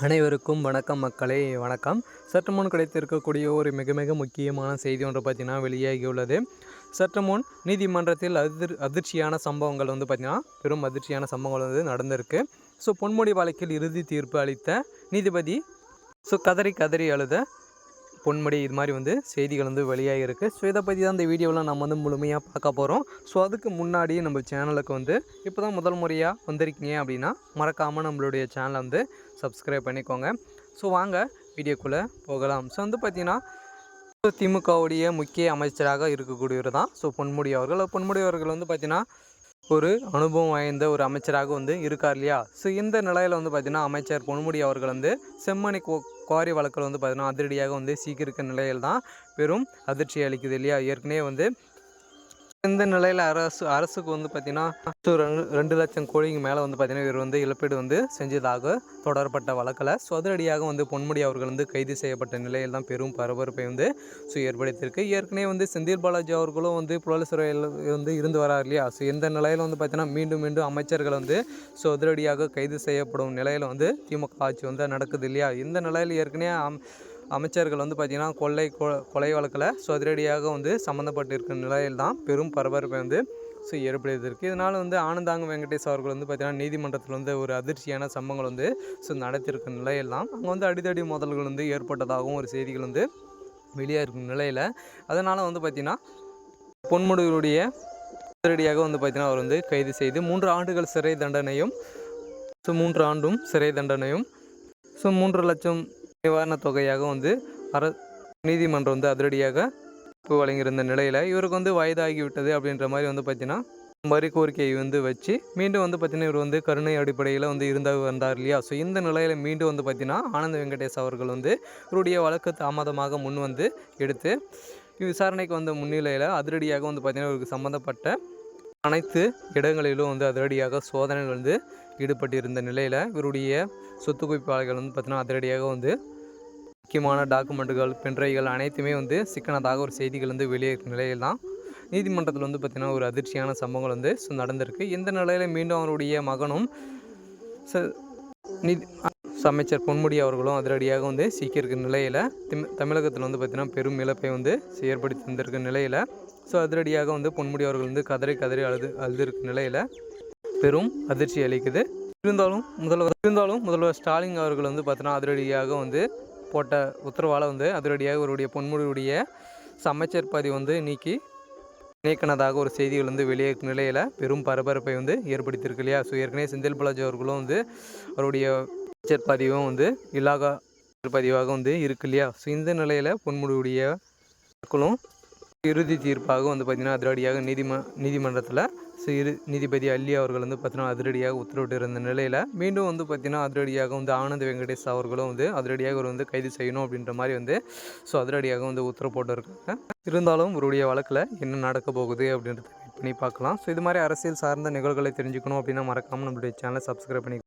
அனைவருக்கும் வணக்கம் மக்களே, வணக்கம். சற்று முன் கிடைத்திருக்கக்கூடிய ஒரு மிக மிக முக்கியமான செய்தி ஒன்று பார்த்தீங்கன்னா வெளியாகியுள்ளது. சற்று முன் நீதிமன்றத்தில் அதிர்ச்சியான சம்பவங்கள் வந்து பார்த்தீங்கன்னா பெரும் அதிர்ச்சியான சம்பவங்கள் வந்து நடந்திருக்கு. பொன்முடி வழக்கில் இறுதி தீர்ப்பு அளித்த நீதிபதி கதறி கதறி அழுத பொன்முடி இது மாதிரி வந்து செய்திகள் வந்து வெளியாகிருக்கு. இதை பற்றி தான் இந்த வீடியோவில் நம்ம வந்து முழுமையாக பார்க்க போகிறோம். அதுக்கு முன்னாடி நம்ம சேனலுக்கு வந்து இப்போ தான் முதல் முறையாக வந்திருக்கீங்க அப்படின்னா மறக்காமல் நம்மளுடைய சேனலை வந்து சப்ஸ்கிரைப் பண்ணிக்கோங்க. வாங்க வீடியோக்குள்ளே போகலாம். வந்து பார்த்திங்கன்னா திமுகவுடைய முக்கிய அமைச்சராக இருக்கக்கூடியவர் தான் பொன்முடி அவர்கள். பொன்முடி அவர்கள் வந்து பார்த்திங்கன்னா ஒரு அனுபவம் வாய்ந்த ஒரு அமைச்சராக வந்து இருக்கார் இல்லையா. இந்த நிலையில் வந்து பார்த்திங்கன்னா அமைச்சர் பொன்முடி அவர்கள் வந்து செம்மணி குவாரி வழக்கில் வந்து பார்த்திங்கன்னா அதிரடியாக வந்து சீக்கிரிக்க நிலையில் தான் பெரும் அதிர்ச்சி அளிக்குது இல்லையா. ஏற்கனவே வந்து இந்த நிலையில் அரசுக்கு வந்து பார்த்திங்கன்னா 2 லட்சம் கோடிக்கு மேலே வந்து பார்த்திங்கன்னா இவர் வந்து இழப்பீடு வந்து செஞ்சதாக தொடரப்பட்ட வழக்கில் அதிரடியாக வந்து பொன்முடி அவர்கள் வந்து கைது செய்யப்பட்ட நிலையில் தான் பெரும் பரபரப்பை வந்து ஏற்படுத்தியிருக்கு. ஏற்கனவே வந்து செந்தில் பாலாஜி அவர்களும் வந்து புலசிறையில் வந்து இருந்து வரார் இல்லையா. இந்த நிலையில் வந்து பார்த்திங்கன்னா மீண்டும் அமைச்சர்கள் வந்து அதிரடியாக கைது செய்யப்படும் நிலையில் வந்து திமுக ஆட்சி வந்து நடக்குது இல்லையா. இந்த நிலையில் ஏற்கனவே அமைச்சர்கள் வந்து பார்த்திங்கன்னா கொலை வழக்கில் அதிரடியாக வந்து சம்மந்தப்பட்டிருக்கிற நிலையில் தான் பெரும் பரபரப்பை வந்து ஏற்படுத்தியிருக்கு. இதனால் வந்து ஆனந்தாங்க வெங்கடேஷ் அவர்கள் வந்து பார்த்திங்கன்னா நீதிமன்றத்தில் வந்து ஒரு அதிர்ச்சியான சம்பவங்கள் வந்து நடத்தியிருக்கிற நிலையில் தான் அங்கே வந்து அடிதடி மோதல்கள் வந்து ஏற்பட்டதாகவும் ஒரு செய்திகள் வந்து வெளியாக இருக்கும் நிலையில் அதனால் வந்து பார்த்திங்கன்னா பொன்முடியுடைய அதிரடியாக வந்து பார்த்திங்கன்னா அவர் வந்து கைது செய்து 3 ஆண்டுகள் சிறை தண்டனையும் 3 ஆண்டும் சிறை தண்டனையும் 3 லட்சம் நிவாரணத் தொகையாக வந்து நீதிமன்றம் வந்து அதிரடியாக வழங்கியிருந்த நிலையில் இவருக்கு வந்து வயதாகிவிட்டது அப்படின்ற மாதிரி வந்து பார்த்திங்கன்னா மறு கோரிக்கையை வந்து வச்சு மீண்டும் வந்து பார்த்திங்கன்னா இவர் வந்து கருணை அடிப்படையில் வந்து வந்தார் இல்லையா. இந்த நிலையில் மீண்டும் வந்து பார்த்திங்கன்னா ஆனந்த வெங்கடேஷ் அவர்கள் வந்து இவருடைய வழக்கு தாமதமாக முன் வந்து எடுத்து விசாரணைக்கு வந்த முன்னிலையில் அதிரடியாக வந்து பார்த்திங்கன்னா இவருக்கு சம்மந்தப்பட்ட அனைத்து இடங்களிலும் வந்து அதிரடியாக சோதனைகள் வந்து ஈடுபட்டிருந்த நிலையில் இவருடைய சொத்து குவிப்பாளர்கள் வந்து பார்த்திங்கன்னா அதிரடியாக வந்து முக்கியமான டாக்குமெண்ட்டுகள் பென்ட்ரைகள் அனைத்துமே வந்து சிக்கனதாக ஒரு செய்திகள் வந்து வெளியேறும் நிலையில் தான் நீதிமன்றத்தில் வந்து பார்த்திங்கன்னா ஒரு அதிர்ச்சியான சம்பவங்கள் வந்து நடந்திருக்கு. இந்த நிலையில் மீண்டும் அவருடைய மகனும் அமைச்சர் பொன்முடி அவர்களும் அதிரடியாக வந்து சீக்கியிருக்கிற நிலையில் தமிழகத்தில் வந்து பார்த்திங்கன்னா பெரும் இழப்பை வந்து ஏற்படுத்தி தந்திருக்க நிலையில் அதிரடியாக வந்து பொன்முடி அவர்கள் வந்து கதறி அழுதுருக்க நிலையில் பெரும் அதிர்ச்சி அளிக்குது. இருந்தாலும் முதல்வர் ஸ்டாலின் அவர்கள் வந்து பார்த்தீங்கன்னா அதிரடியாக வந்து போட்ட உத்தரவால் வந்து அதிரடியாக அவருடைய பொன்முடியுடைய அமைச்சர் பதவி வந்து நீக்கினதாக ஒரு செய்திகள் வந்து வெளியேறும் நிலையில் பெரும் பரபரப்பை வந்து ஏற்படுத்தியிருக்கு இல்லையா. ஏற்கனவே செந்தில் பாலாஜி அவர்களும் வந்து அவருடைய அமைச்சர் பதிவும் வந்து இலாகா பதிவாக வந்து இருக்கு இல்லையா. இந்த நிலையில் பொன்முடியுடைய மக்களும் இறுதி தீர்ப்பாக வந்து பார்த்திங்கன்னா அதிரடியாக நீதிமன்றத்தில் நீதிபதி அல்லி அவர்கள் வந்து பார்த்திங்கன்னா அதிரடியாக உத்தரவிட்டு இருந்த நிலையில் மீண்டும் வந்து பார்த்திங்கன்னா அதிரடியாக வந்து ஆனந்த் வெங்கடேஷ் அவர்களும் வந்து அதிரடியாக அவர் வந்து கைது செய்யணும் அப்படின்ற மாதிரி வந்து அதிரடியாக வந்து உத்தரவு போட்டிருக்காங்க. இருந்தாலும் இவருடைய வழக்கில் என்ன நடக்க போகுது அப்படின்றத வெயிட் பண்ணி பார்க்கலாம். இது மாதிரி அரசியல் சார்ந்த நிகழ்வுகளை தெரிஞ்சுக்கணும் அப்படின்னா மறக்காமல் நம்மளுடைய சேனலை சப்ஸ்கிரைப் பண்ணி